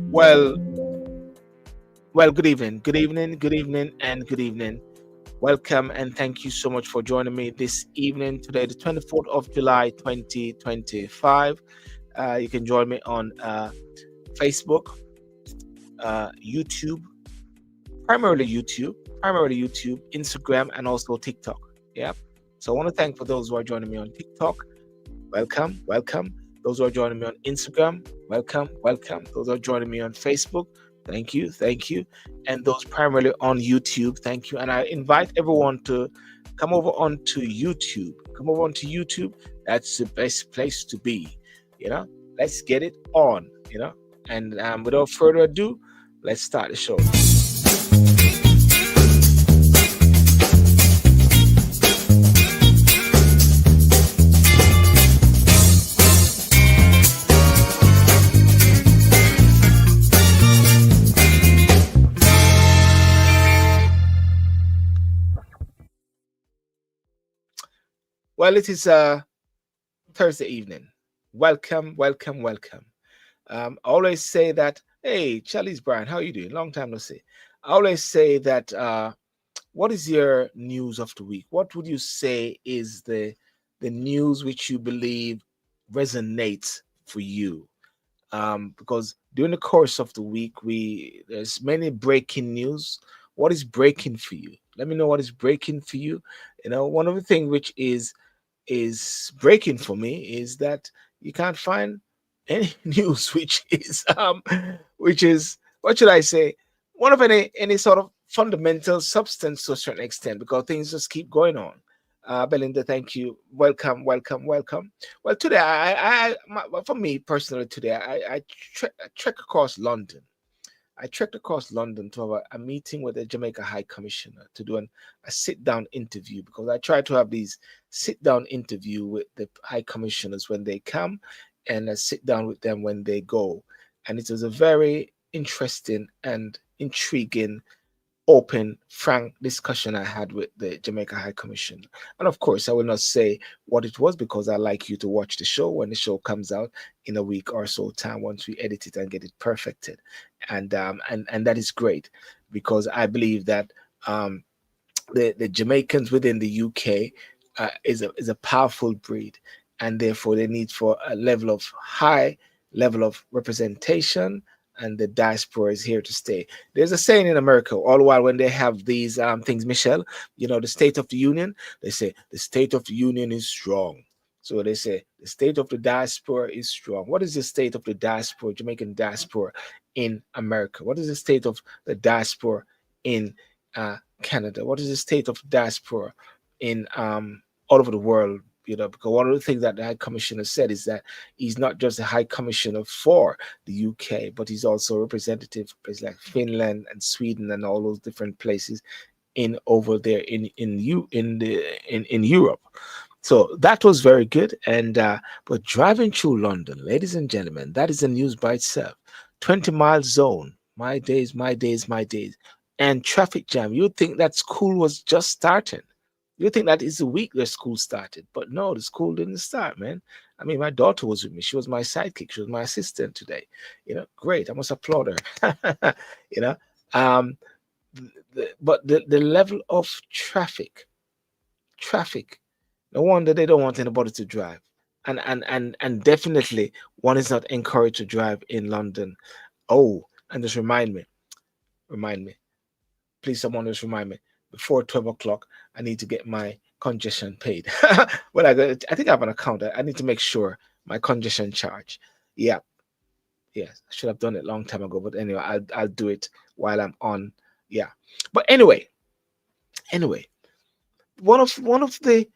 Well, well, good evening, and good evening. Welcome and thank you so much for joining me this evening today, the 24th of July, 2025. You can join me on Facebook, YouTube, primarily YouTube, Instagram, and also TikTok. Yeah. So I want to thank for those who are joining me on TikTok. Welcome, welcome. Those who are joining me on Instagram, welcome, welcome. Those who are joining me on Facebook, thank you, thank you. And those primarily on YouTube, thank you. And I invite everyone to come over onto YouTube. Come over onto YouTube. That's the best place to be. You know, let's get it on. And without further ado, let's start the show. Well, it is Thursday evening. Welcome, welcome, welcome. I always say that, hey, Charlie's Brian, how are you doing? Long time no see. I always say that, what is your news of the week? What would you say is the news which you believe resonates for you? Because during the course of the week, there's many breaking news. What is breaking for you? Let me know what is breaking for you. One of the things which is breaking for me is that you can't find any news which is what should I say, one of any sort of fundamental substance to a certain extent, because things just keep going on. Belinda, thank you. Welcome, welcome, welcome. Well, today for me personally, today I trek across London. I trekked across London to have a meeting with the Jamaica High Commissioner to do a sit down interview, because I try to have these sit down interview with the High Commissioners when they come, and I sit down with them when they go. And it was a very interesting and intriguing, open, frank discussion I had with the Jamaica High Commission. And of course, I will not say what it was, because I like you to watch the show when the show comes out in a week or so time, once we edit it and get it perfected. And that is great, because I believe that the Jamaicans within the UK is a powerful breed, and therefore they need for a level of high level of representation, and the diaspora is here to stay. There's a saying in America, all the while when they have these things, Michelle, the State of the Union, they say the State of the Union is strong. So they say the state of the diaspora is strong. What is the state of the diaspora, Jamaican diaspora in America? What is the state of the diaspora in Canada? What is the state of diaspora in all over the world? Because one of the things that the High Commissioner said is that he's not just a High Commissioner for the UK, but he's also a representative for places like Finland and Sweden and all those different places in over there in Europe. So that was very good. And but driving through London, ladies and gentlemen, that is the news by itself. 20-mile zone. My days, my days, my days. And traffic jam. You'd think that school was just starting. You think that is the week that school started, but no, the school didn't start, man. I mean, my daughter was with me. She was my sidekick. She was my assistant today. Great. I must applaud her. you know, um, but the level of traffic. No wonder they don't want anybody to drive, and definitely one is not encouraged to drive in London. Oh, and just remind me, please, someone just remind me, before 12 o'clock, I need to get my congestion paid. Well, I think I have an account. I need to make sure my congestion charge. Yeah, yes, I should have done it a long time ago. But anyway, I'll do it while I'm on. Yeah, but anyway, one of the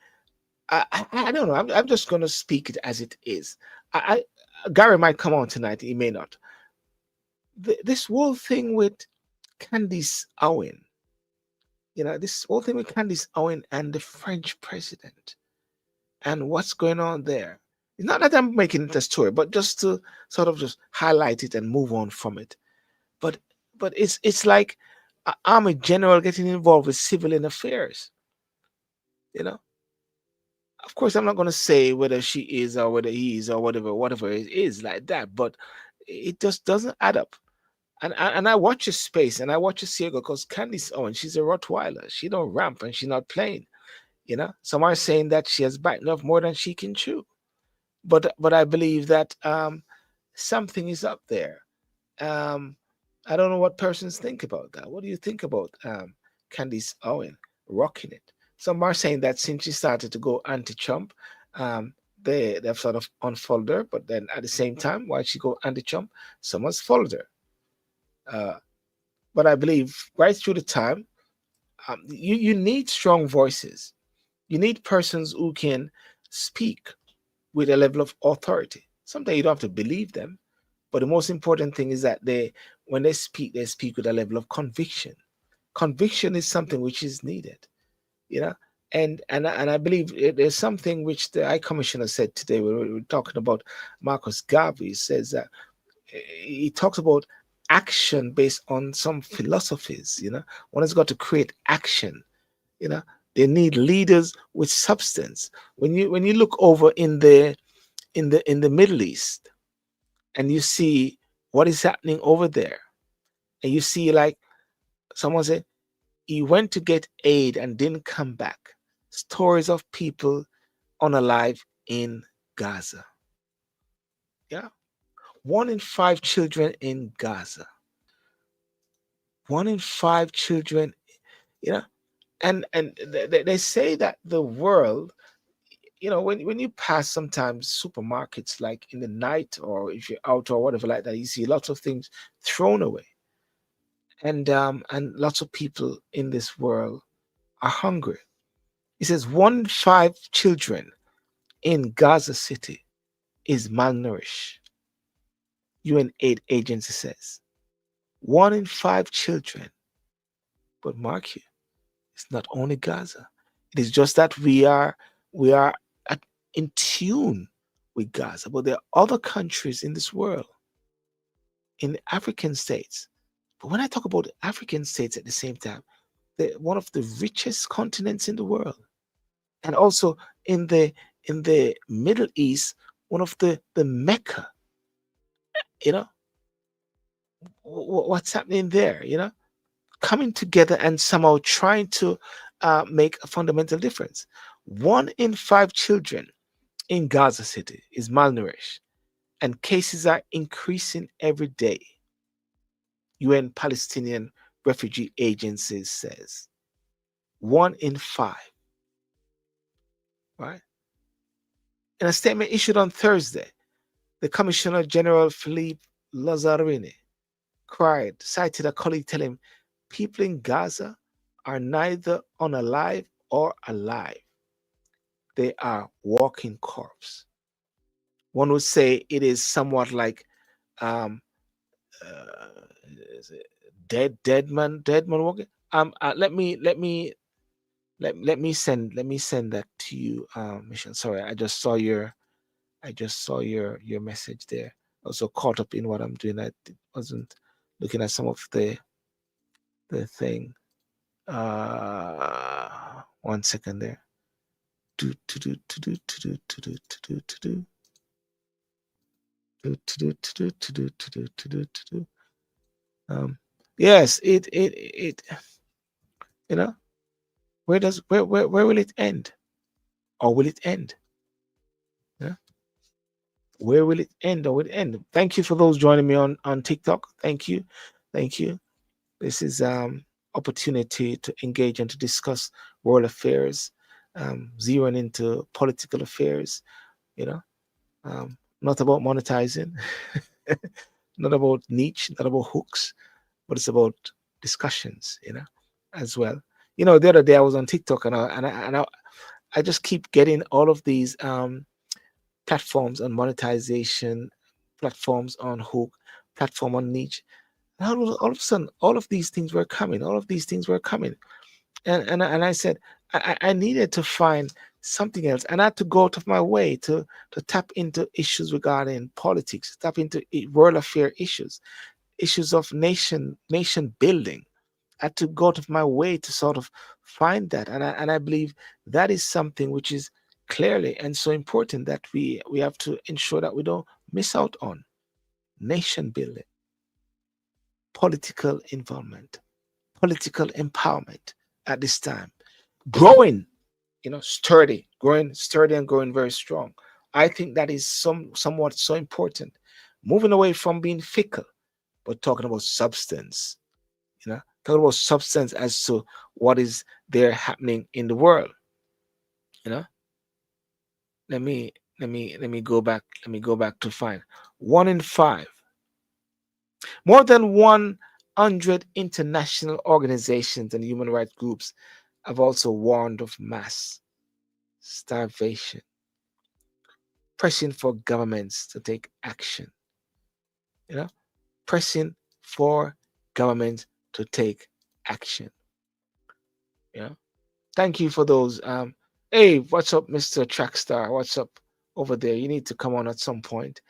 I don't know. I'm just gonna speak it as it is. Gary might come on tonight. He may not. This whole thing with Candice Owen, this whole thing with Candice Owen and the French president, and what's going on there. It's not that I'm making it a story, but just to sort of just highlight it and move on from it. But it's like an army general getting involved with civilian affairs. You know, of course, I'm not going to say whether she is or whether he is or whatever it is like that, but it just doesn't add up. and I watch her space and I watch her see her go, because Candice Owen, she's a Rottweiler. She don't ramp and she's not playing. Some are saying that she has bitten off more than she can chew. But I believe that something is up there. Um, I don't know what persons think about that. What do you think about Candice Owen rocking it? Some are saying that since she started to go anti-Trump, they've sort of unfollowed her. But then at the same time, while she go anti-Trump, someone's followed her. But I believe right through the time, you need strong voices. You need persons who can speak with a level of authority. Sometimes you don't have to believe them, but the most important thing is that when they speak with a level of conviction. Conviction is something which is needed, you know. And I believe there's something which the High Commissioner said today. We were talking about Marcus Garvey. He says that he talks about action based on some philosophies. One has got to create action. You know, they need leaders with substance. When you look over in the Middle East and you see what is happening over there, and you see like someone said he went to get aid and didn't come back. Stories of people unalive in Gaza. Yeah. 1 in 5 children in Gaza. 1 in 5 children, you know, and they say that the world, when you pass sometimes supermarkets like in the night or if you're out or whatever like that, you see lots of things thrown away. And lots of people in this world are hungry. It says 1 in 5 children in Gaza City is malnourished. UN Aid Agency says 1 in 5 children. But mark you, it's not only Gaza. It is just that we are in tune with Gaza, but there are other countries in this world, in African states. But when I talk about African states at the same time, they're one of the richest continents in the world, and also in the Middle East, one of the Mecca. You know what's happening there. Coming together and somehow trying to make a fundamental difference. 1 in 5 children in Gaza City is malnourished, and cases are increasing every day. UN Palestinian Refugee Agency says 1 in 5. Right? In a statement issued on Thursday, the Commissioner General Philippe Lazzarini cited a colleague telling him, people in Gaza are neither unalive or alive. They are walking corpse. One would say it is somewhat like um, is it dead man walking. Let me send that to you, Mission. Sorry, I just saw your message there. Also caught up in what I'm doing. I wasn't looking at some of the thing. 1 second there. Do to do to do to do to do to do to do to do to do to do to do to do to do. Yes, it you know where will it end, or will it end? Yeah, where will it end, or will it end? Thank you for those joining me on TikTok. Thank you. This is opportunity to engage and to discuss world affairs, zeroing into political affairs. You know, not about monetizing, not about niche, not about hooks, but it's about discussions. As well. The other day I was on TikTok and I just keep getting all of these platforms on monetization, platforms on hook, platform on niche. And all of a sudden, all of these things were coming. All of these things were coming, and I said I needed to find something else, and I had to go out of my way to tap into issues regarding politics, tap into world affair issues of nation building. I had to go out of my way to sort of find that, and I believe that is something which is clearly and so important that we have to ensure that we don't miss out on nation building, political involvement, political empowerment at this time, growing, growing sturdy and growing very strong. I think that is somewhat so important. Moving away from being fickle, but talking about substance, talking about substance as to what is there happening in the world. You know, let me go back. Let me go back to find 1 in 5. More than 100 international organizations and human rights groups have also warned of mass starvation, pressing for governments to take action. You know, pressing for government to take action. You know, thank you for those. Hey, what's up, Mr. Trackstar? What's up over there? You need to come on at some point.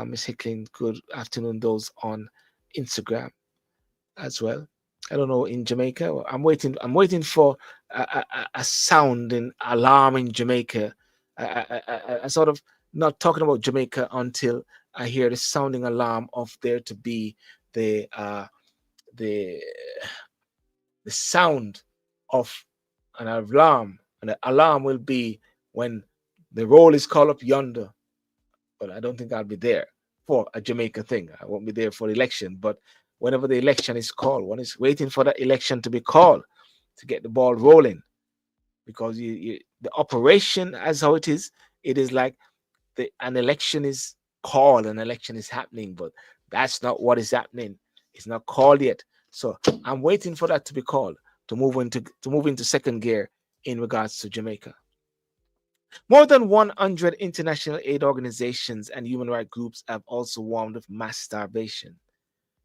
Miss Hickling, good afternoon. Those on Instagram as well. I don't know in Jamaica. I'm waiting. I'm waiting for a sounding alarm in Jamaica. I sort of not talking about Jamaica until I hear the sounding alarm of there to be the the the sound of an alarm, and the alarm will be when the roll is called up yonder. But I don't think I'll be there for a Jamaica thing. I won't be there for the election. But whenever the election is called, one is waiting for that election to be called to get the ball rolling. Because the operation, as how it is like an election is called, an election is happening, but that's not what is happening. It's not called yet. So I'm waiting for that to be called to move into second gear in regards to Jamaica. More than 100 international aid organizations and human rights groups have also warned of mass starvation,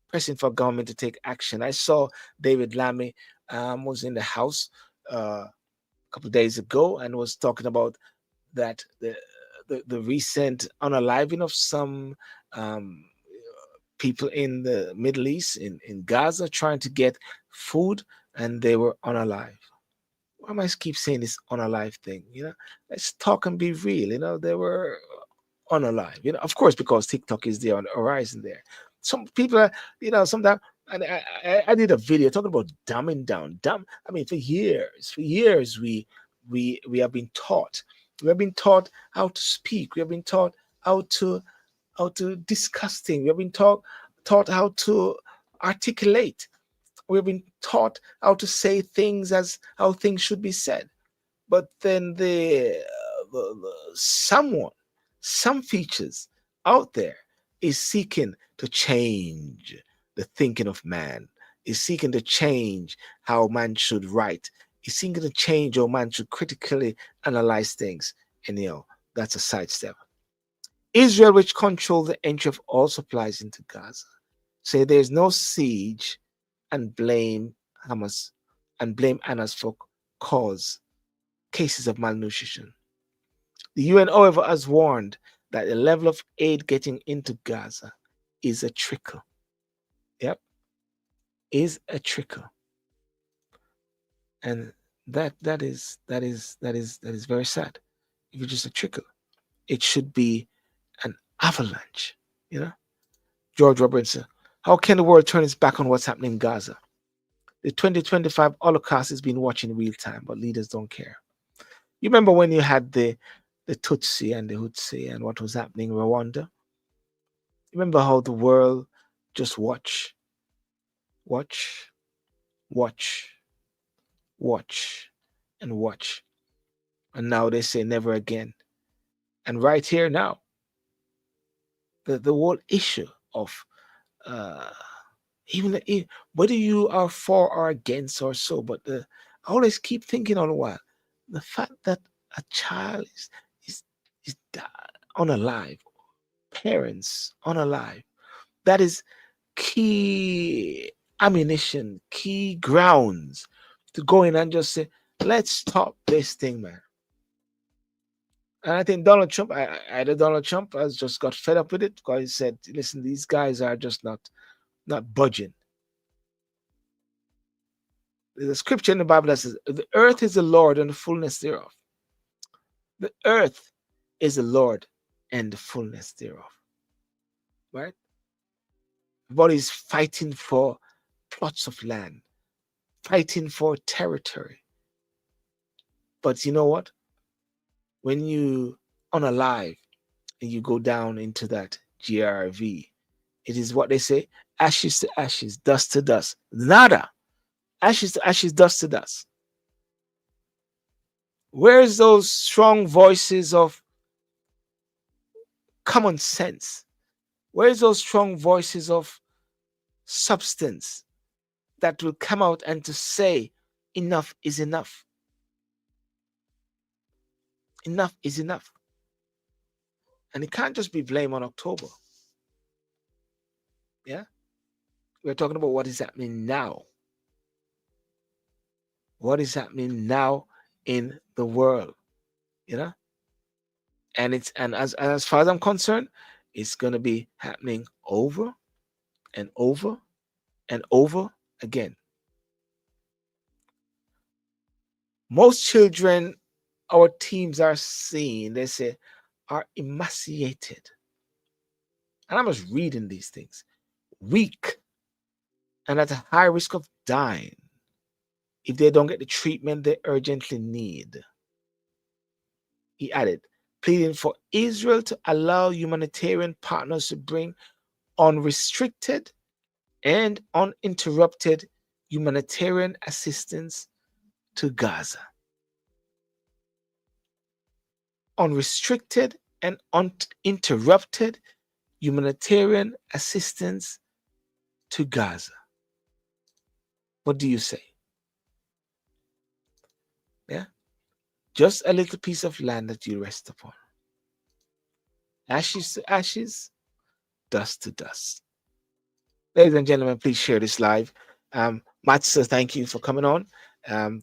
pressing for government to take action. I saw David Lammy was in the House a couple of days ago and was talking about that the recent unaliving of some people in the Middle East, in Gaza, trying to get food, and they were unalive. Why am I keep saying this unalive thing? Let's talk and be real. They were unalive. Of course, because TikTok is there on the horizon there. Some people are, sometimes, and I did a video talking about dumbing down. I mean, for years, we have been taught. We have been taught how to speak. We have been taught how to discuss things. We have been taught how to articulate. We've been taught how to say things as how things should be said. But then some features out there is seeking to change the thinking of man, is seeking to change how man should write, is seeking to change how man should critically analyze things. And that's a sidestep. Israel, which controls the entry of all supplies into Gaza, say there is no siege and blame Hamas for cause cases of malnutrition. The UN, however, has warned that the level of aid getting into Gaza is a trickle. Yep, is a trickle, and that is very sad. If it's just a trickle, it should be an avalanche. George Robinson. How can the world turn its back on what's happening in Gaza? The 2025 Holocaust is being watched in real time, but leaders don't care. You remember when you had the Tutsi and the Hutsi and what was happening in Rwanda? Remember how the world just watch, and watch. And now they say never again. And right here now, the whole issue of even whether you are for or against or so, but I always keep thinking all the while, the fact that a child is unalive, parents unalive, that is key ammunition, key grounds to go in and just say, let's stop this thing, man. And I think Donald Trump, either Donald Trump has just got fed up with it because he said, listen, these guys are just not budging. There's a scripture in the Bible that says, the earth is the Lord and the fullness thereof. The earth is the Lord and the fullness thereof. Right? Everybody's fighting for plots of land, fighting for territory. But you know what? When you unalive and you go down into that GRV, it is what they say: ashes to ashes, dust to dust. Nada. Ashes to ashes, dust to dust. Where's those strong voices of common sense? Where's those strong voices of substance that will come out and to say enough is enough? Enough is enough. And it can't just be blame on October. Yeah? We're talking about what is happening now. What is happening now in the world? You know? And as far as I'm concerned, it's gonna be happening over and over and over again. Most children our teams are seeing, they say, are emaciated. And I was reading these things. Weak and at a high risk of dying if they don't get the treatment they urgently need. He added, pleading for Israel to allow humanitarian partners to bring unrestricted and uninterrupted humanitarian assistance to Gaza. Unrestricted and uninterrupted humanitarian assistance to Gaza. What do you say? Yeah? Just a little piece of land that you rest upon. Ashes to ashes, dust to dust. Ladies and gentlemen, please share this live. Matt says thank you for coming on.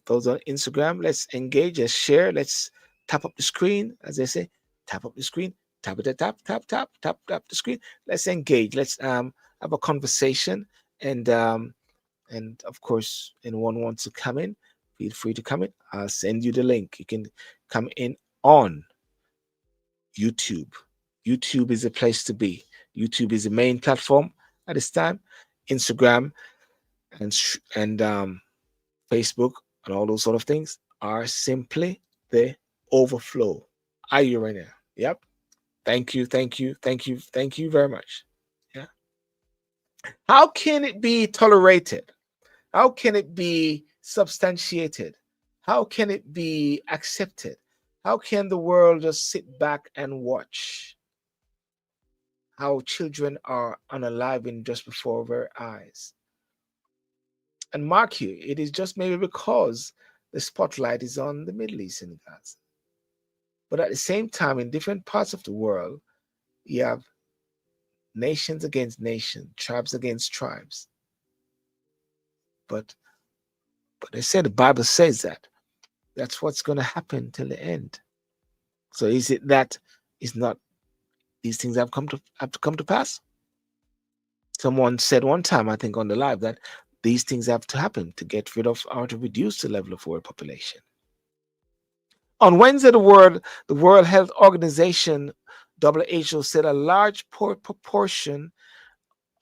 Those on Instagram, let's engage, let's share, let's tap up the screen, as they say, tap up the screen, tap it, tap the screen. Let's engage. Let's have a conversation, and of course, anyone wants to come in, feel free to come in. I'll send you the link. You can come in on YouTube. YouTube is the place to be. YouTube is the main platform at this time. Instagram and Facebook and all those sort of things are simply the overflow. Are you right now? Yep. Thank you very much. Yeah. How can it be tolerated? How can it be substantiated? How can it be accepted? How can the world just sit back and watch how children are unaliving just before their eyes? And mark you, it is just maybe because the spotlight is on the Middle East and Gaza. But at the same time, in different parts of the world, you have nations against nations, tribes against tribes. But they say the Bible says that that's what's going to happen till the end. So is it that is not these things have to come to pass? Someone said one time, I think on the live, that these things have to happen to get rid of or to reduce the level of world population. On Wednesday, the World Health Organization, WHO, said a large proportion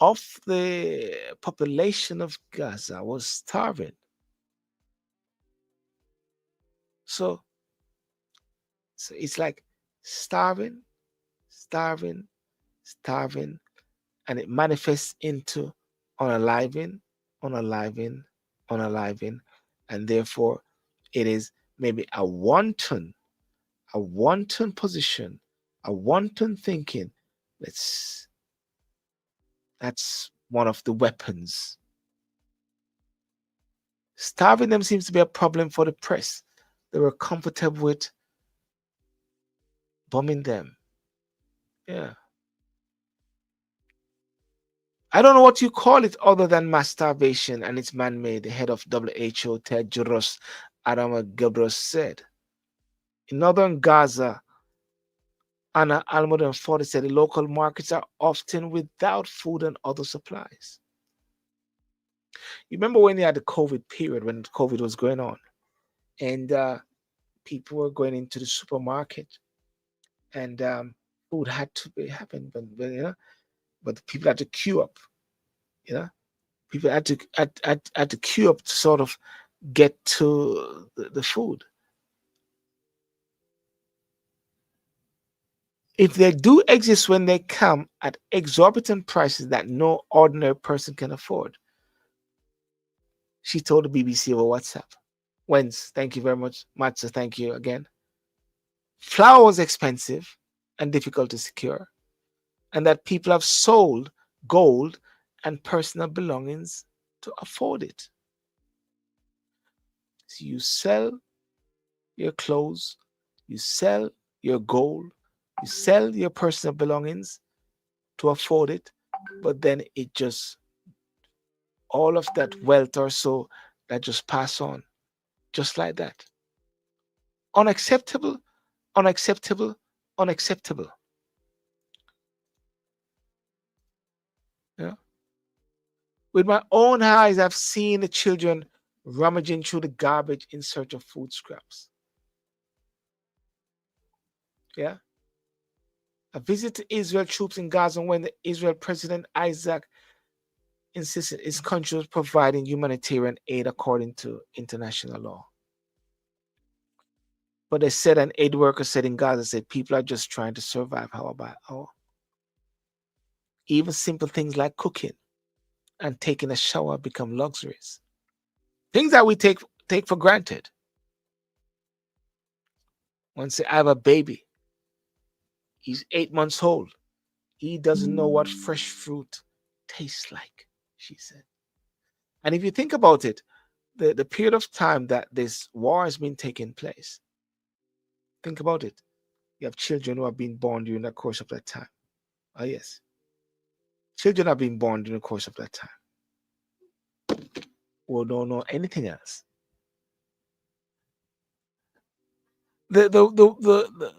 of the population of Gaza was starving. So it's like starving, and it manifests into unaliving, and therefore it is maybe a wanton position, a wanton thinking. That's one of the weapons. Starving them seems to be a problem for the press. They were comfortable with bombing them. Yeah. I don't know what you call it other than mass starvation, and it's man-made, the head of WHO, Tedros Adhanom Ghebreyesus, said. In northern Gaza, Anna Almudden-Ford said the local markets are often without food and other supplies. You remember when you had the COVID period, when COVID was going on, and people were going into the supermarket, and food had to happen, but the people had to queue up, you know. People had to queue up to sort of get to the food. If they do exist when they come at exorbitant prices that no ordinary person can afford, she told the BBC over WhatsApp. Wens, thank you very much. Matza, thank you again. Flour was expensive and difficult to secure, and that people have sold gold and personal belongings to afford it. So you sell your clothes, you sell your gold, you sell your personal belongings to afford it, but then it just, all of that wealth or so, that just pass on just like that. Unacceptable, unacceptable, unacceptable. Yeah. With my own eyes, I've seen the children rummaging through the garbage in search of food scraps. Yeah. A visit to Israel troops in Gaza when the Israel President Isaac insisted his country was providing humanitarian aid according to international law. But they said, an aid worker said in Gaza, said people are just trying to survive. How about even simple things like cooking and taking a shower become luxuries. Things that we take for granted. One say, I have a baby. He's 8 months old. He doesn't know what fresh fruit tastes like, she said. And if you think about it, the period of time that this war has been taking place, think about it. You have children who have been born during the course of that time. Oh, yes. Children have been born during the course of that time who don't know anything else.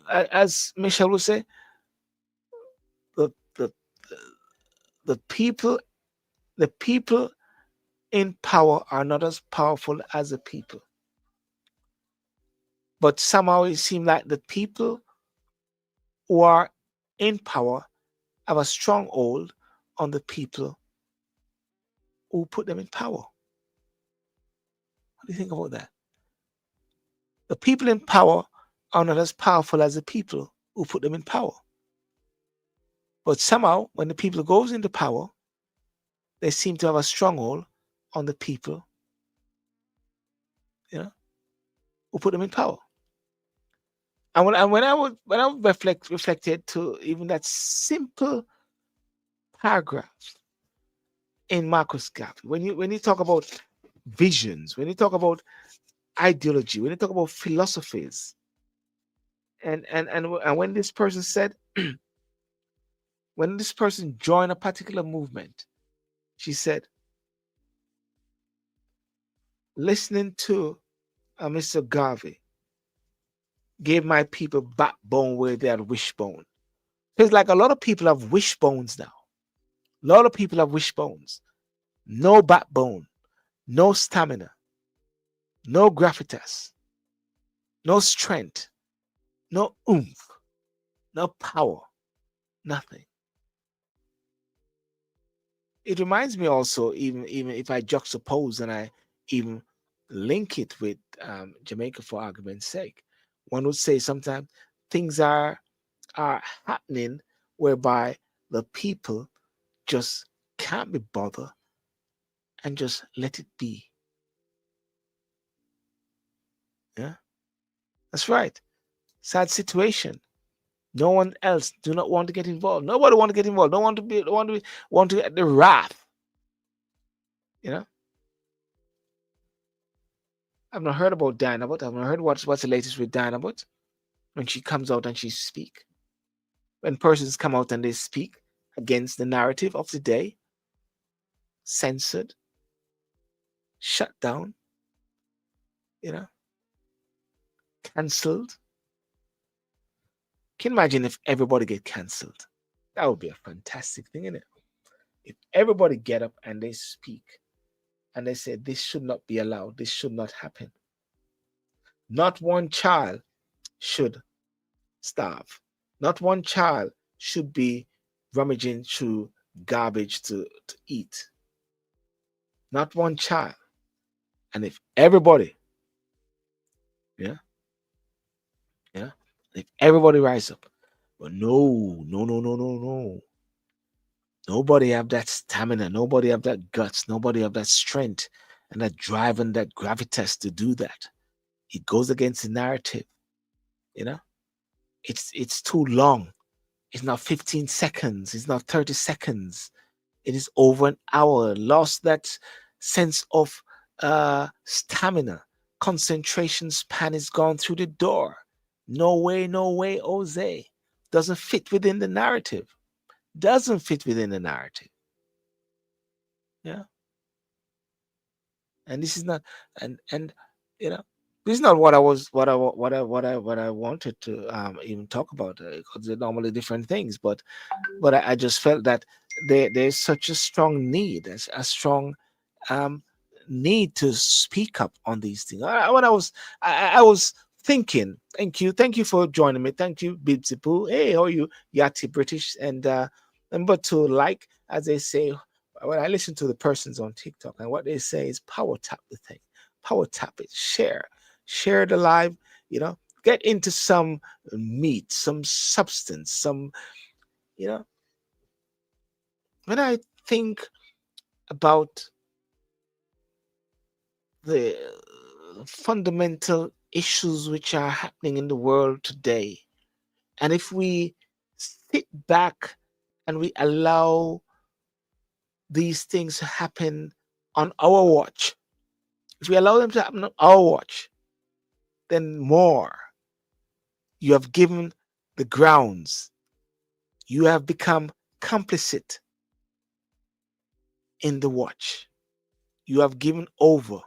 As Michelle would say, the the the people in power are not as powerful as the people. But somehow it seems like the people who are in power have a stronghold on the people who put them in power. What do you think about that? The people in power are not as powerful as the people who put them in power. But somehow, when the people goes into power, they seem to have a stronghold on the people, who put them in power. And when I reflected to even that simple paragraph in Marcus Garvey, when you talk about visions, when you talk about ideology, when you talk about philosophies, and when this person said, when this person joined a particular movement, she said, listening to Mr. Garvey gave my people backbone where they had wishbone. It's like a lot of people have wishbones now. A lot of people have wishbones. No backbone, no stamina, no gravitas, no strength, no oomph, no power, nothing. It reminds me also, even if I juxtapose and I even link it with Jamaica for argument's sake, one would say sometimes things are happening whereby the people just can't be bothered and just let it be. Yeah, that's right. Sad situation. No one else do not want to get involved. Nobody want to get involved. Don't want to get the wrath. I've not heard about Dynabot. I've not heard what's the latest with Dynabot when she comes out and she speak. When persons come out and they speak against the narrative of the day, censored, shut down, cancelled. Can you imagine if everybody get cancelled? That would be a fantastic thing, isn't it? If everybody get up and they speak and they say this should not be allowed, this should not happen. Not one child should starve. Not one child should be rummaging through garbage to eat. Not one child. And if everybody, yeah, yeah, if everybody rise up, but no, no, no, no, no, no. Nobody have that stamina. Nobody have that guts. Nobody have that strength and that drive and that gravitas to do that. It goes against the narrative. You know, it's too long. It's not 15 seconds. It's not 30 seconds. It is over an hour. Lost that sense of stamina. Concentration span is gone through the door. No way, Jose. Doesn't fit within the narrative. Doesn't fit within the narrative. Yeah. And this is not, and you know, this is not what I was, what I wanted to even talk about, because they're normally different things. But I just felt that there's such a strong need, a strong um, need to speak up on these things. When I was thinking, thank you for joining me, thank you, Bibsy Poo. Hey, how are you, Yati British, and number two, like as they say, when I listen to the persons on TikTok, and what they say is power tap the thing, power tap it, share the live, get into some meat, some substance, some, you know, when I think about the fundamental issues which are happening in the world today, and if we sit back and we allow these things to happen on our watch, if we allow them to happen on our watch, then more, you have given the grounds, you have become complicit in the watch, you have given over,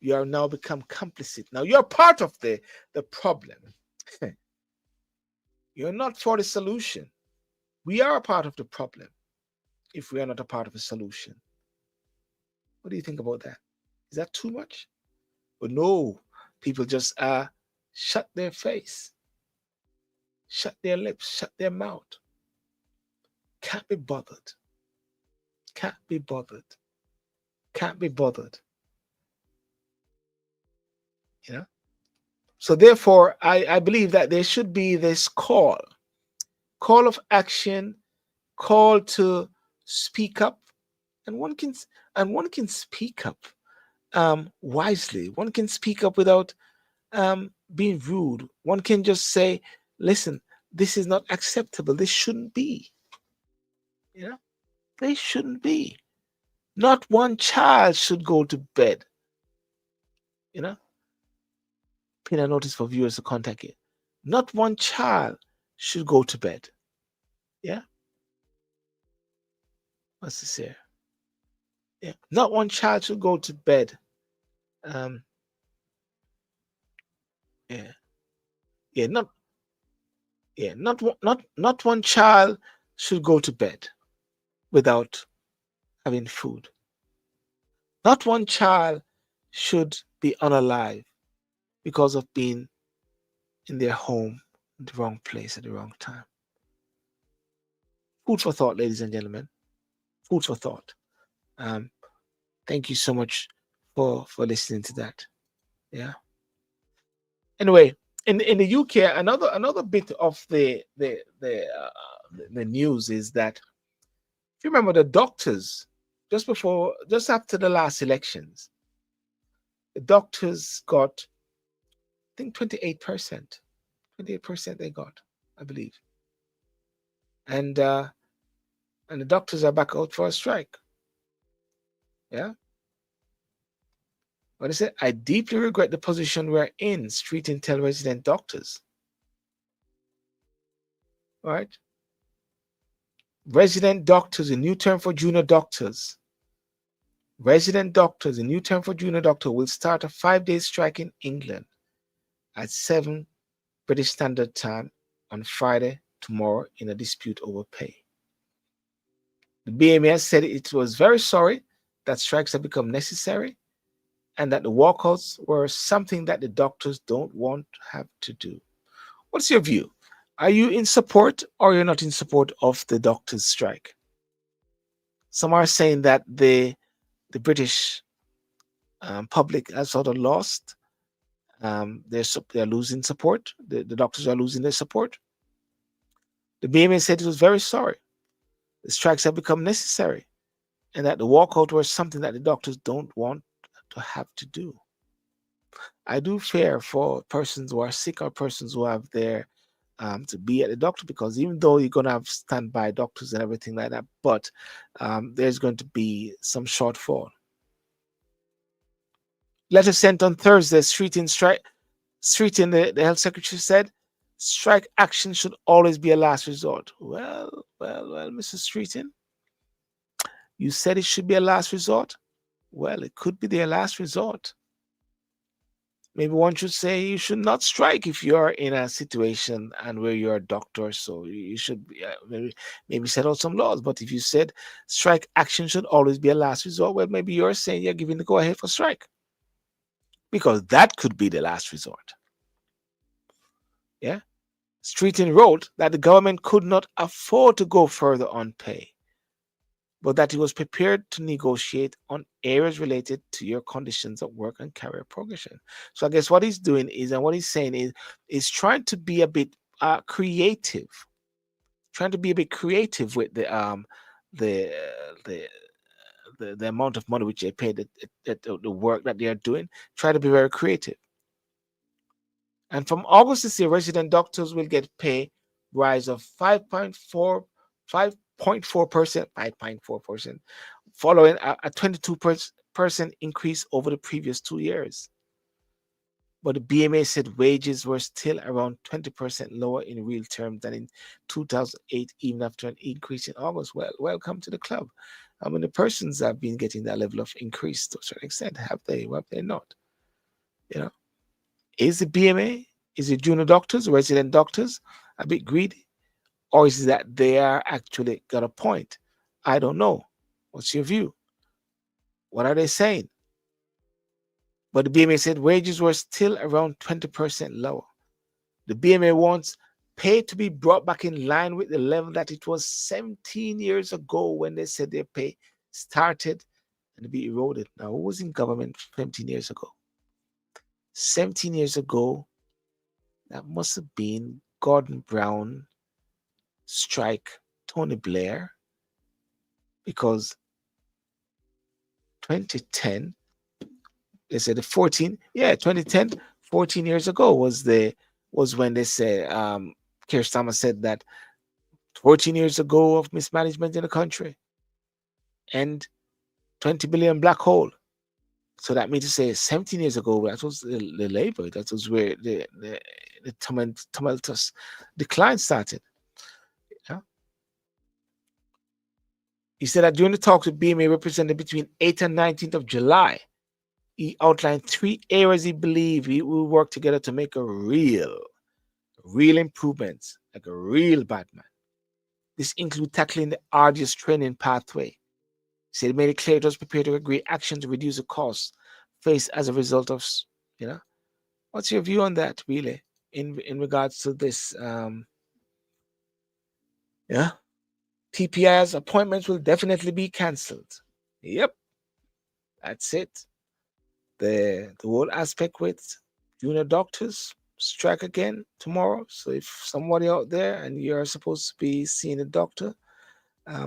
you are now become complicit. Now you're part of the problem. You're not for the solution. We are a part of the problem if we are not a part of the solution. What do you think about that? Is that too much? But no, people just shut their face, shut their lips, shut their mouth. Can't be bothered. Can't be bothered. Can't be bothered. You know? So therefore, I believe that there should be this call of action, call to speak up, and one can speak up wisely. One can speak up without being rude. One can just say, "Listen, this is not acceptable. This shouldn't be. You know, they shouldn't be. Not one child should go to bed. You know, pin a notice for viewers to contact you. Not one child should go to bed. Yeah, what's this here? Yeah, not one child should go to bed. Um, yeah, yeah, not one child should go to bed without having food. Not one child should be unalive because of being in their home in the wrong place at the wrong time. Food for thought, ladies and gentlemen. Food for thought. Um, thank you so much for listening to that. Yeah. Anyway, in the UK, another bit of the news is that, if you remember, the doctors just after the last elections, the doctors got, I think, 28%. 28% they got, I believe. And the doctors are back out for a strike. Yeah. What I said, I deeply regret the position we're in, Street Intel resident doctors. All right. Resident doctors, a new term for junior doctors. Resident doctors, a new term for junior doctor, will start a 5-day strike in England at 7 British Standard Time on Friday, tomorrow, in a dispute over pay. The BMS said it was very sorry that strikes have become necessary and that the walkouts were something that the doctors don't want to have to do. What's your view? Are you in support or you're not in support of the doctors' strike? Some are saying that the British public has sort of lost. They're losing support. The doctors are losing their support. The BMA said it was very sorry. The strikes have become necessary, and that the walkout was something that the doctors don't want to have to do. I do fear for persons who are sick or persons who have their to be at the doctor, because even though you're going to have standby doctors and everything like that, but there's going to be some shortfall. Letter sent on Thursday, Streeting, the health secretary said, strike action should always be a last resort. Well, Mr. Streeting, you said it should be a last resort. Well, it could be their last resort. Maybe one should say you should not strike if you're in a situation and where you're a doctor. So you should maybe set out some laws. But if you said strike action should always be a last resort, well, maybe you're saying you're giving the go ahead for strike, because that could be the last resort. Yeah. Streeting wrote that the government could not afford to go further on pay, but that he was prepared to negotiate on areas related to your conditions of work and career progression. So I guess what he's doing is, and what he's saying is trying to be a bit creative, with the the the amount of money which they pay, the work that they are doing. Try to be very creative. And from August this year, resident doctors will get pay rise of 5.4%, 5.4%, following a 22% increase over the previous 2 years. But the BMA said wages were still around 20% lower in real terms than in 2008, even after an increase in August. Well, welcome to the club. How many persons have been getting that level of increase to a certain extent? Have they? Have they not? You know, is the BMA, is the junior doctors, resident doctors, a bit greedy? Or is it that they are actually got a point? I don't know. What's your view? What are they saying? But the BMA said wages were still around 20% lower. The BMA wants pay to be brought back in line with the level that it was 17 years ago when they said their pay started and to be eroded. Now, who was in government 17 years ago? 17 years ago, that must have been Gordon Brown, strike Tony Blair, because 2010, they said the 2010, 14 years ago was when they said Keir Starmer said that 14 years ago of mismanagement in the country and 20 billion black hole. So that means to say 17 years ago, that was the labor, that was where the tumultuous decline started. Yeah. He said that during the talks with BMA represented between 8th and 19th of July, he outlined 3 areas he believed we will work together to make a real improvements, like a real Batman. This includes tackling the arduous training pathway. He said he made it clear it was prepared to agree action to reduce the costs faced as a result of, what's your view on that, really, in regards to this? TPI's appointments will definitely be cancelled. Yep, that's it. The whole aspect with junior doctors strike again tomorrow. So if somebody out there and you're supposed to be seeing a doctor,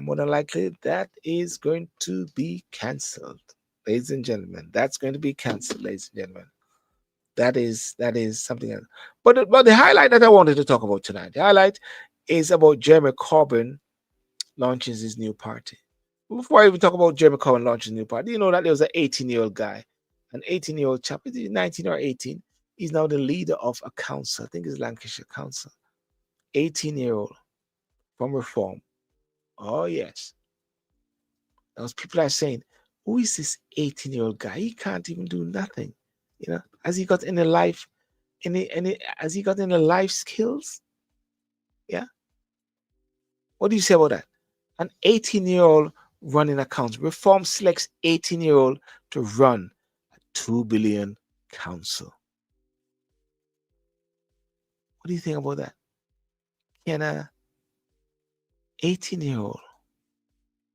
more than likely that is going to be cancelled, ladies and gentlemen. That's going to be cancelled, ladies and gentlemen. That is something else. But the highlight that I wanted to talk about tonight, the highlight is about Jeremy Corbyn launches his new party. Before I even talk about Jeremy Corbyn launching his new party, you know that there was an 18-year-old guy, an 18-year-old chap, 19 or 18. He's now the leader of a council. I think it's Lancashire Council. 18-year-old from Reform. Oh, yes. Those people are saying, who is this 18-year-old guy? He can't even do nothing. Has he got any life, has he got any life skills? Yeah. What do you say about that? An 18-year-old running a council. Reform selects 18-year-old to run a 2 billion council. What do you think about that? Can a 18-year-old,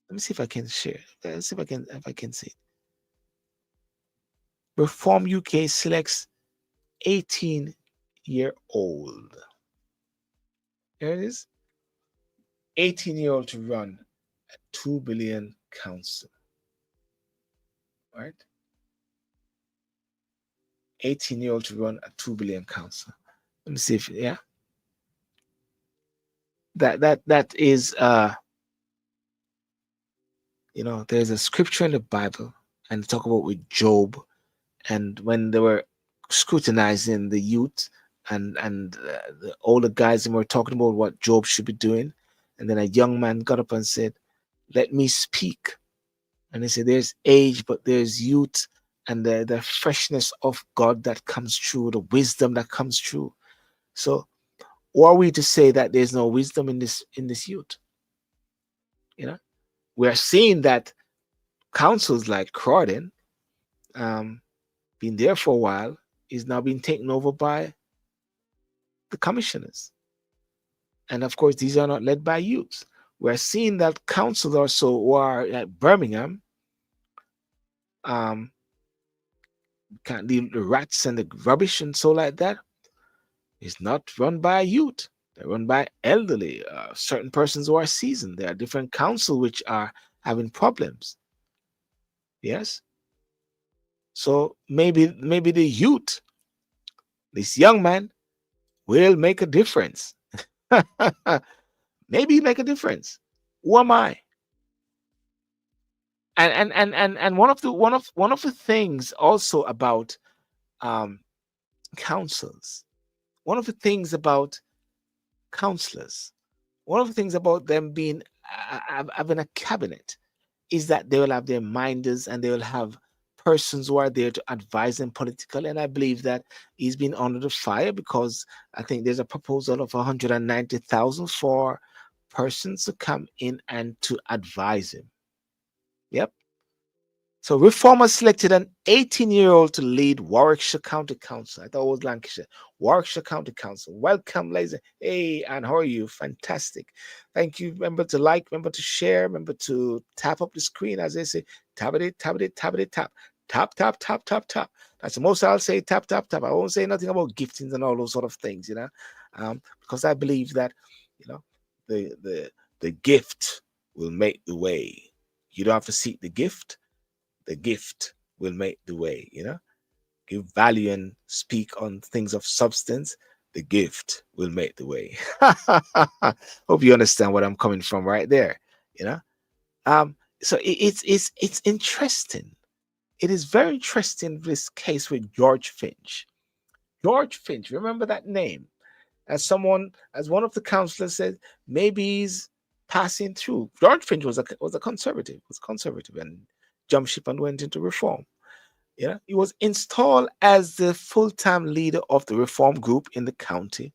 let me see if I can share. Let's see if I can see it. Reform UK selects 18-year-old. There it is. 18-year-old to run a 2 billion council. Right? 18-year-old to run a 2 billion council. Let me see if that is there's a scripture in the Bible and talk about with Job, and when they were scrutinizing the youth and the older guys, and were talking about what Job should be doing, and then a young man got up and said, "Let me speak." And they said, "There's age, but there's youth, and the freshness of God that comes through, the wisdom that comes through." So, or are we to say that there's no wisdom in this youth? We are seeing that councils like Croydon, been there for a while, is now being taken over by the commissioners. And of course, these are not led by youths. We're seeing that councils also who are at Birmingham, can't deal the rats and the rubbish and so like that, is not run by youth. They're run by elderly, certain persons who are seasoned. There are different councils which are having problems. Yes. So maybe the youth, this young man, will make a difference. Maybe make a difference. Who am I? And one of the things also about councils, one of the things about counselors, one of the things about them being having a cabinet is that they will have their minders and they will have persons who are there to advise them politically. And I believe that he's been under the fire because I think there's a proposal of 190,000 for persons to come in and to advise him. Yep. So Reformers selected an 18-year-old to lead Warwickshire County Council. I thought it was Lancashire. Warwickshire County Council. Welcome, ladies. Hey, and how are you? Fantastic. Thank you. Remember to like, remember to share, remember to tap up the screen, as they say, tap it, tap it, tap it, tap. Tap, tap, tap, tap, tap. That's the most I'll say, tap, tap, tap. I won't say nothing about giftings and all those sort of things, because I believe that, the gift will make the way. You don't have to seek the gift. The gift will make the way, give value and speak on things of substance. The gift will make the way. Hope you understand what I'm coming from right there. So it's interesting. It is very interesting, this case with George Finch. George Finch, remember that name? As one of the counselors said, maybe he's passing through. George Finch was a conservative, and jumped ship and went into reform. He was installed as the full-time leader of the reform group in the county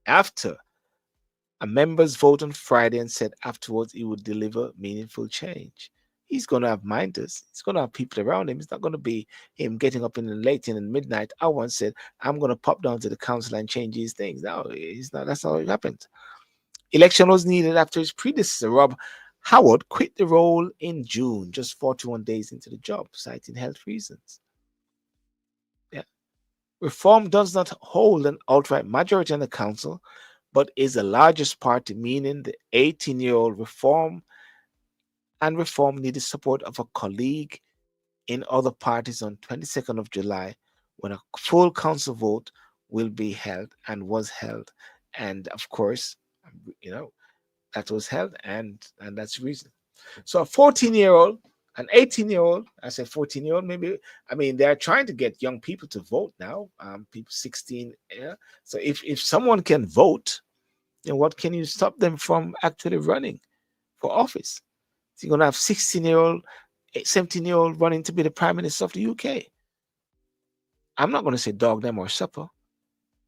after a members vote on Friday and said afterwards he would deliver meaningful change. He's going to have minders. He's going to have people around him. It's not going to be him getting up in the late in the midnight. I once said, I'm going to pop down to the council and change these things. No, he's not. That's not what happened. Election was needed after his predecessor, Rob Howard, quit the role in June, just 41 days into the job, citing health reasons. Yeah. Reform does not hold an outright majority in the council, but is the largest party, meaning the 18-year-old Reform needed support of a colleague in other parties on 22nd of July, when a full council vote will be held and was held. And of course, that was held, and that's the reason. So a 14-year-old, an 18-year-old, I say 14-year-old, maybe. I mean, they're trying to get young people to vote now. People 16. Yeah. So if someone can vote, then what can you stop them from actually running for office? So you're gonna have 16-year-old, 17-year-old running to be the Prime Minister of the UK. I'm not gonna say dog them or supper.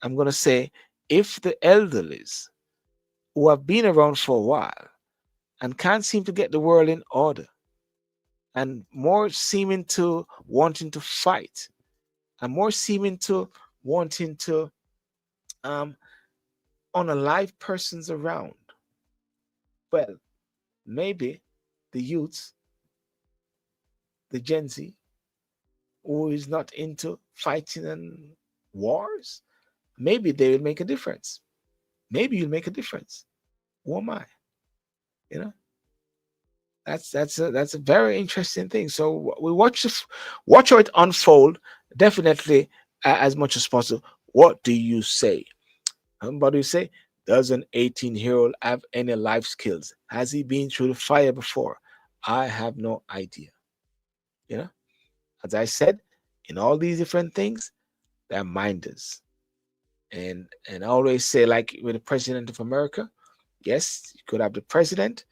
I'm gonna say if the elderlies who have been around for a while and can't seem to get the world in order, and more seeming to wanting to fight, and more seeming to wanting to unalive persons around, well, maybe the youths, the Gen Z, who is not into fighting and wars, maybe they will make a difference. Maybe you'll make a difference. Who am I? You know, that's a very interesting thing. So we watch how it unfold. Definitely, as much as possible. What do you say? Somebody say, does an 18-year-old have any life skills? Has he been through the fire before? I have no idea. You know, as I said, in all these different things, they're minders. And I always say, like with the president of America, yes, you could have the president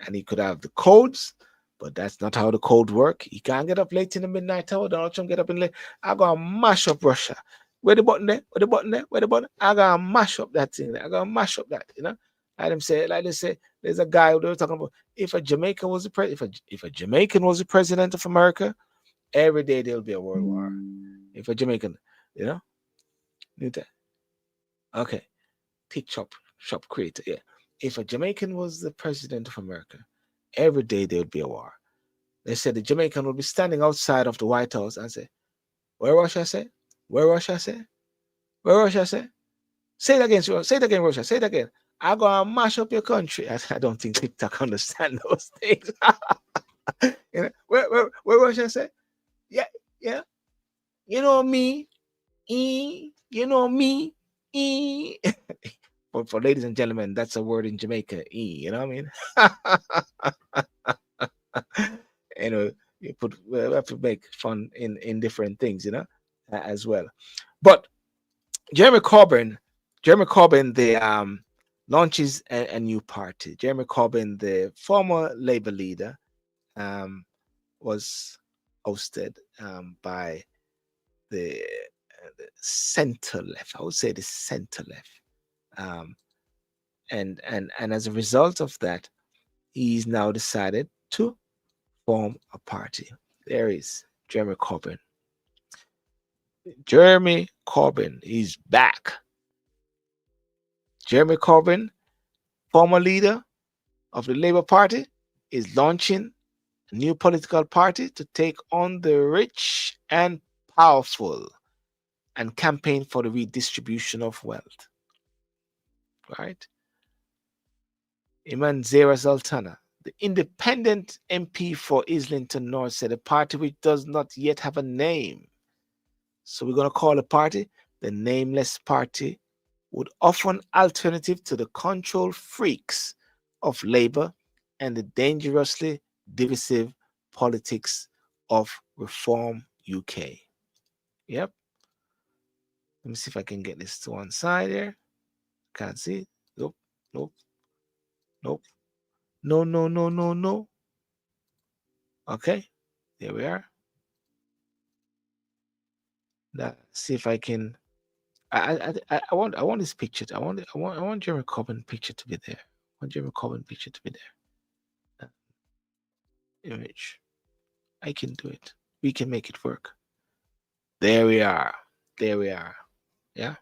and he could have the codes, but that's not how the code work. He can't get up late in the midnight hour. Donald Trump get up in late. I gotta mash up Russia. Where the button there? Where the button there? Where the button? I gotta mash up that thing there. I gotta mash up that, Like they say, there's a guy who they were talking about. If a Jamaican was the if a Jamaican was the president of America, every day there'll be a world war. If a Jamaican, you know, knew that. Okay. Teach shop creator. Yeah. If a Jamaican was the president of America, every day there would be a war. They said the Jamaican would be standing outside of the White House and say, where Russia say? Where Russia say? Where Russia say? Say it again, say it again, Russia. Say it again. I'm gonna mash up your country. I don't think TikTok understand those things. Where Russia say? Yeah, yeah. You know me, you know me, But for ladies and gentlemen, that's a word in Jamaica, you know what I mean? You we have to make fun in different things, as well. But Jeremy Corbyn, the launches a new party. Jeremy Corbyn, the former Labour leader, was hosted by the center left. I would say the center left. And as a result of that, he's now decided to form a party. There is Jeremy Corbyn. Jeremy Corbyn is back. Jeremy Corbyn, former leader of the Labour Party, is launching a new political party to take on the rich and powerful and campaign for the redistribution of wealth. Right? Iman Zera Sultana, the independent MP for Islington North, said a party which does not yet have a name. So we're going to call the party the Nameless Party, would offer an alternative to the control freaks of Labour and the dangerously divisive politics of Reform UK. Yep. Let me see if I can get this to one side here. Can't see. Nope. Nope. Nope. No, no, no, no, no. Okay. There we are. Now, see if I can. I want this picture. I want Jeremy Corbyn picture to be there. I want Jeremy Corbyn picture to be there. Image. I can do it. We can make it work. There we are. There we are. Yeah.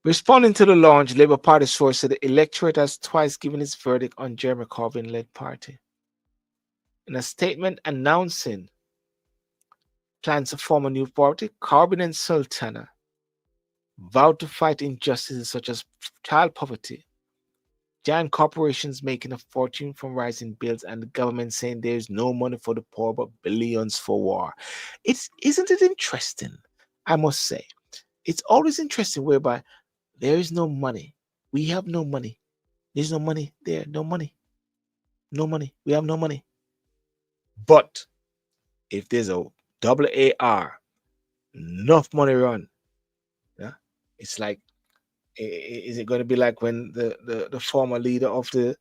Responding to the launch, Labour Party source said the electorate has twice given its verdict on Jeremy Corbyn-led party. In a statement announcing plans to form a new party, Corbyn and Sultana vowed to fight injustices such as child poverty, giant corporations making a fortune from rising bills, and the government saying there is no money for the poor but billions for war. Isn't it interesting? I must say, it's always interesting whereby there is no money. We have no money. There's no money there. No money. No money. We have no money. But if there's a AAR, enough money run, yeah, it's like, is it going to be like when the former leader of the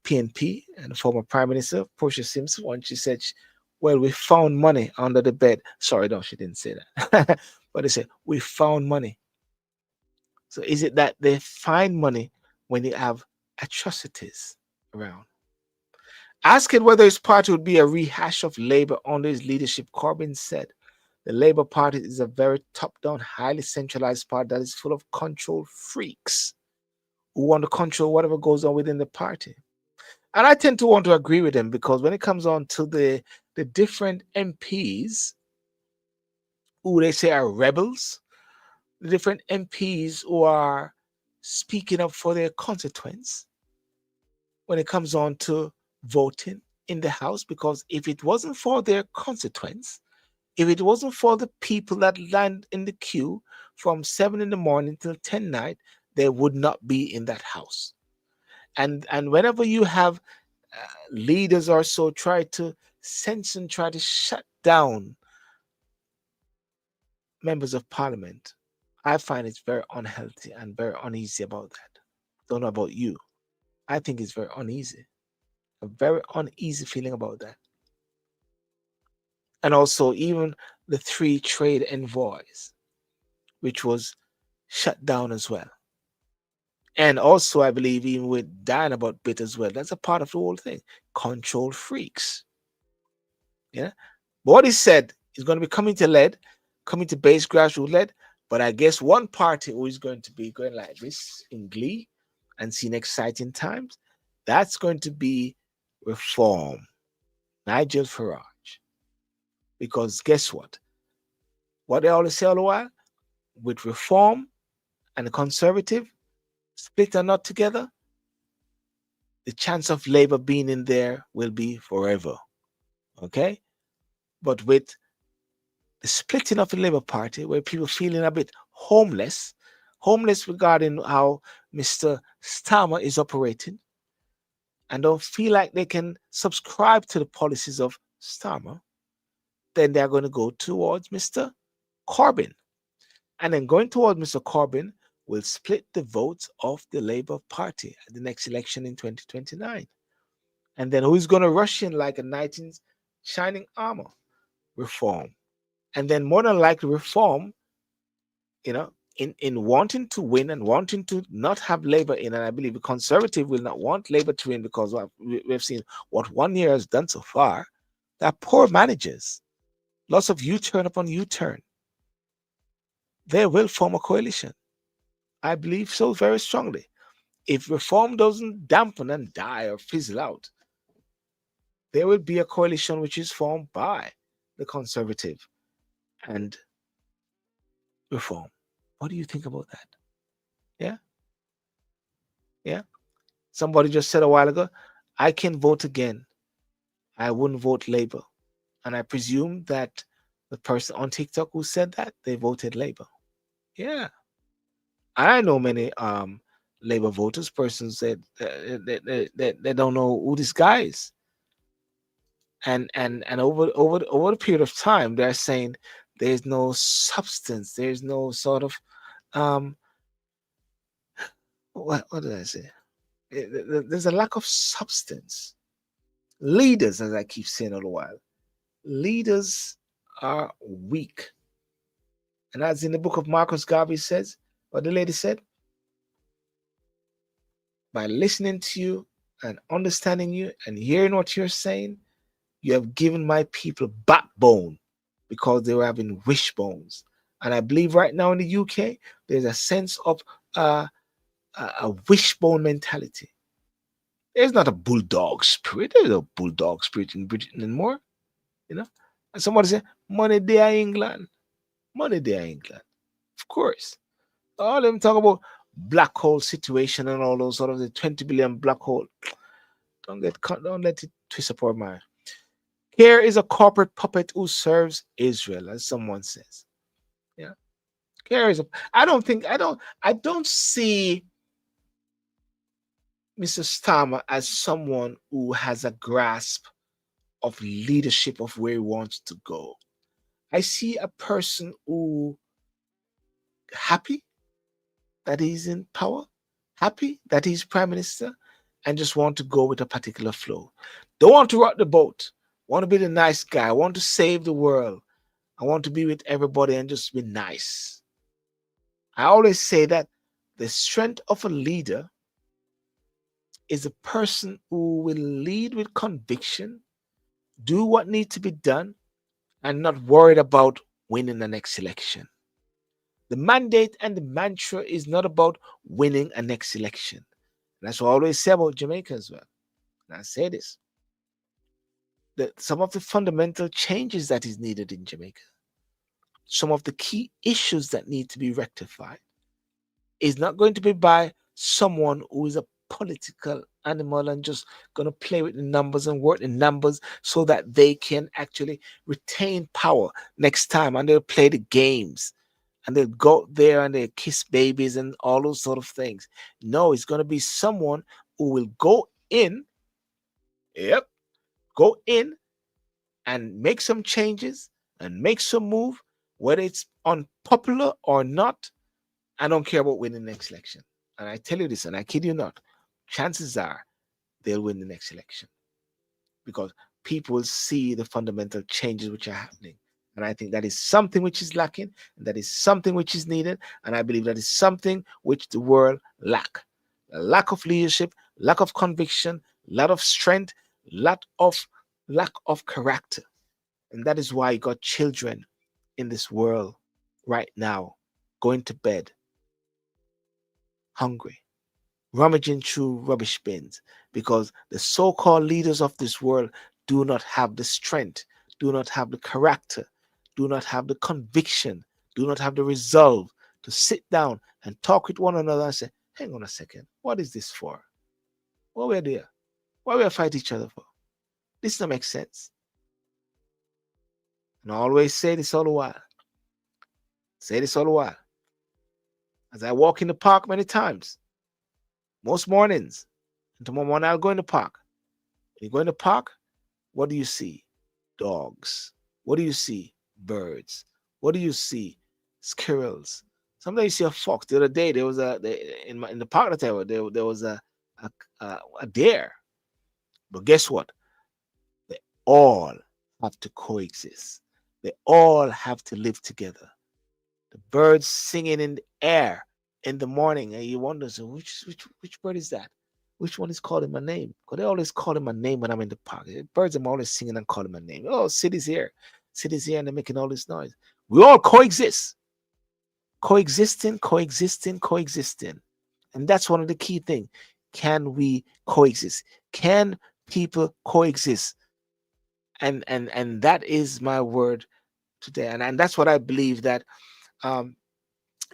PNP and the former Prime Minister Portia Simpson, when she said, well, we found money under the bed. Sorry, no, she didn't say that. But they said, we found money. So is it that they find money when they have atrocities around? Asking whether his party would be a rehash of Labour under his leadership, Corbyn said, the Labour Party is a very top-down, highly centralised party that is full of control freaks who want to control whatever goes on within the party. And I tend to want to agree with them, because when it comes on to the different MPs who they say are rebels, the different MPs who are speaking up for their constituents when it comes on to voting in the House, because if it wasn't for their constituents, if it wasn't for the people that land in the queue from 7 in the morning till 10 night, they would not be in that House. And whenever you have leaders or so try to censor and try to shut down members of parliament, I find it's very unhealthy and very uneasy about that. Don't know about you. I think it's very uneasy. A very uneasy feeling about that. And also even the 3 trade envoys, which was shut down as well. And also, I believe even with Dynabot bit as well, that's a part of the whole thing. Control freaks. Yeah. But what he said is going to be coming to lead, coming to base grassroots led. But I guess one party who is going to be going like this in glee and seeing exciting times, that's going to be Reform, Nigel Farage. Because guess what? What they always say all the while, with Reform and the Conservative split are not together, the chance of Labour being in there will be forever. Okay? But with the splitting of the Labour Party, where people feeling a bit homeless regarding how Mr. Starmer is operating, and don't feel like they can subscribe to the policies of Starmer, then they're going to go towards Mr. Corbyn. And then going towards Mr. Corbyn will split the votes of the Labour Party at the next election in 2029. And then who's going to rush in like a knight in shining armor? Reform. And then more than likely Reform, in wanting to win and wanting to not have Labour in, and I believe the Conservative will not want Labour to win, because we've seen what 1 year has done so far. They're poor managers. Lots of U-turn upon U-turn. They will form a coalition. I believe so very strongly. If Reform doesn't dampen and die or fizzle out, there will be a coalition which is formed by the Conservative and Reform. What do you think about that? Yeah? Yeah? Somebody just said a while ago, I can vote again. I wouldn't vote Labour. And I presume that the person on TikTok who said that, they voted Labour. Yeah. I know many Labour voters, persons that they don't know who this guy is. And over the period of time, they're saying there's no substance, there's no sort of what did I say? There's a lack of substance. Leaders, as I keep saying all the while, leaders are weak. And as in the book of Marcus Garvey says, what the lady said, by listening to you and understanding you and hearing what you're saying, you have given my people backbone, because they were having wishbones. And I believe right now in the UK, there's a sense of a wishbone mentality. There's not a bulldog spirit. There's no bulldog spirit in Britain anymore. And somebody say, money there England. Money there England. Of course. All them talk about black hole situation and all those sort of the 20 billion black hole. Don't let it twist up our mind. Here is a corporate puppet who serves Israel, as someone says. Yeah. Here is I don't see Mr. Starmer as someone who has a grasp of leadership of where he wants to go. I see a person who happy that he's in power, happy that he's prime minister, and just want to go with a particular flow. Don't want to rock the boat. Want to be the nice guy. Want to save the world. I want to be with everybody and just be nice. I always say that the strength of a leader is a person who will lead with conviction, do what needs to be done, and not worried about winning the next election. The mandate and the mantra is not about winning a next election. That's what I always say about Jamaica as well. And I say this, that some of the fundamental changes that is needed in Jamaica, some of the key issues that need to be rectified, is not going to be by someone who is a political animal and just going to play with the numbers and work the numbers so that they can actually retain power next time, and they'll play the games and they'll go there and they'll kiss babies and all those sort of things. No, it's going to be someone who will go in, yep, go in and make some changes and make some move, whether it's unpopular or not. I don't care about winning the next election. And I tell you this, and I kid you not, chances are they'll win the next election because people will see the fundamental changes which are happening. And I think that is something which is lacking, and that is something which is needed. And I believe that is something which the world lack. A lack of leadership, lack of conviction, lack of strength, lack of character. And that is why you got children in this world right now going to bed hungry, rummaging through rubbish bins, because the so-called leaders of this world do not have the strength, do not have the character, do not have the conviction, do not have the resolve to sit down and talk with one another and say, hang on a second, what is this for? What we're there? Why we fight each other for? This doesn't make sense. And I always say this all the while. Say this all the while. As I walk in the park many times, most mornings, and tomorrow morning I'll go in the park. When you go in the park, what do you see? Dogs. What do you see? Birds. What do you see? Squirrels. Sometimes you see a fox. The other day there was in the park that I was there was a deer. But guess what? They all have to coexist. They all have to live together. The birds singing in the air in the morning, and you wonder, so which bird is that? Which one is calling my name? Because they always calling my name when I'm in the park. Birds are always singing and calling my name. Oh, city's here, and they're making all this noise. We all coexist, coexisting, and that's one of the key things. Can we coexist? Can people coexist? And that is my word today, and that's what I believe that um,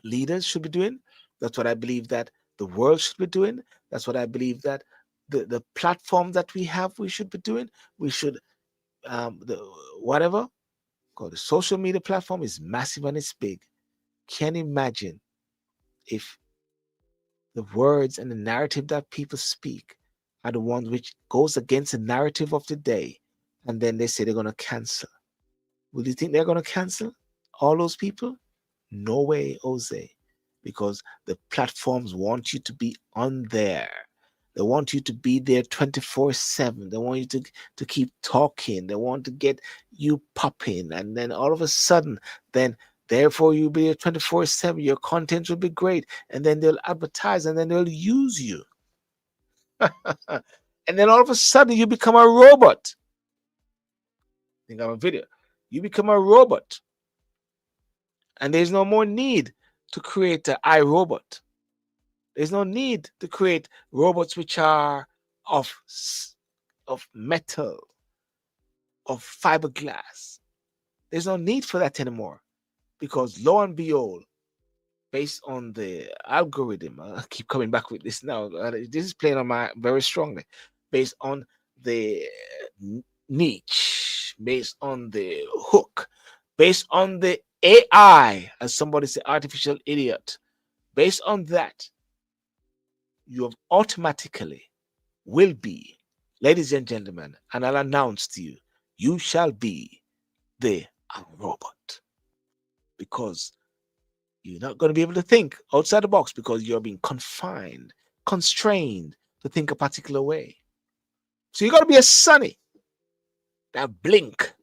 leaders should be doing. That's what I believe that the world should be doing. That's what I believe that the platform that we have, we should be doing. We should the whatever called the social media platform is massive and it's big. Can you imagine if the words and the narrative that people speak are the ones which goes against the narrative of the day, and then they say they're going to cancel? Will you think they're going to cancel all those people? No way, Jose, because the platforms want you to be on there. They want you to be there 24/7. They want you to keep talking. They want to get you popping. And then all of a sudden, then therefore you'll be there 24/7. Your content will be great. And then they'll advertise and then they'll use you. And then all of a sudden you become a robot. Think of a video. You become a robot. And there's no more need to create an iRobot. There's no need to create robots which are of metal, of fiberglass. There's no need for that anymore, because lo and behold, based on the algorithm, I keep coming back with this now. This is playing on my very strongly, based on the niche, based on the hook, based on the AI, as somebody said, artificial idiot. Based on that, you have automatically will be, ladies and gentlemen, and I'll announce to you, you shall be the robot, because you're not going to be able to think outside the box because you're being confined, constrained to think a particular way. So you got to be a Sunny that blink.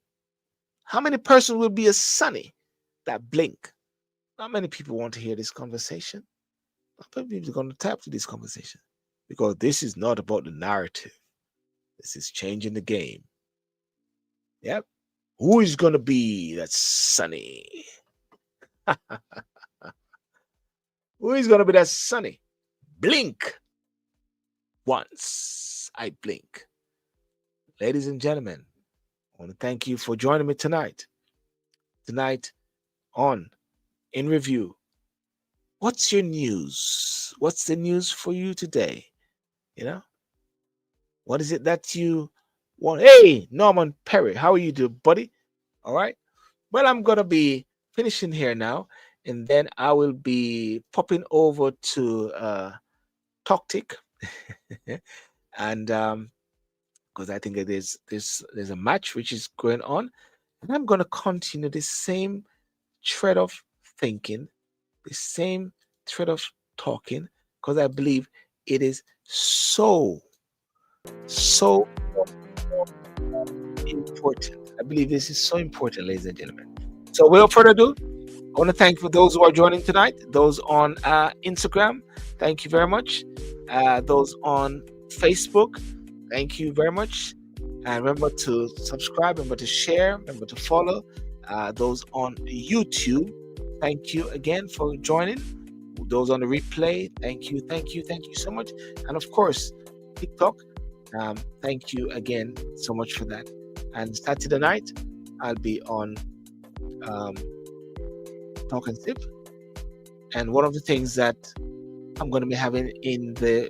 How many persons will be a Sunny that blink? Not many people want to hear this conversation. Not many people are going to tap to this conversation, because this is not about the narrative. This is changing the game. Yep. Who is going to be that Sunny? Who is going to be that Sunny? Blink once. I blink. ladies and gentlemen, I want to thank you for joining me tonight. Tonight on In Review. What's your news? What's the news for you today? You know, what is it that you want? Hey, Norman Perry, how are you doing, buddy? All right. Well, I'm gonna be finishing here now, and then I will be popping over to Toctic, and because I think there's a match which is going on, and I'm gonna continue the same thread of thinking, the same thread of talking, because I believe it is so important. I believe this is so important, ladies and gentlemen. So without further ado, I want to thank for those who are joining tonight. Those on Instagram, thank you very much. Those on Facebook, thank you very much. And remember to subscribe, remember to share, remember to follow. Those on YouTube, thank you again for joining. Those on the replay, thank you so much. And of course, TikTok, thank you again so much for that. And Saturday night, I'll be on Talk and Sip. And one of the things that I'm going to be having in the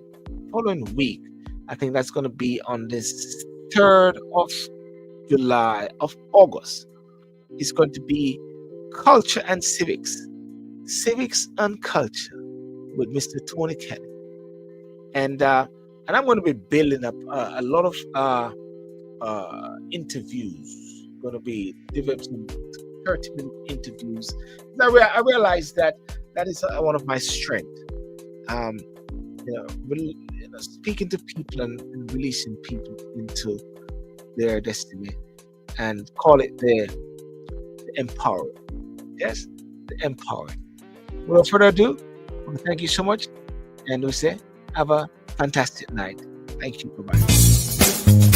following week, I think that's going to be on this 3rd of August. It's going to be Culture and Civics and Culture with Mr. Tony Kelly. And I'm going to be building up a lot of interviews. Going to be developing 30-minute interviews. I realized that is one of my strengths. Speaking to people and releasing people into their destiny, and call it the empowering. Yes, the empowering. Without further ado, I want to thank you so much, and we say have a fantastic night. Thank you. Bye-bye.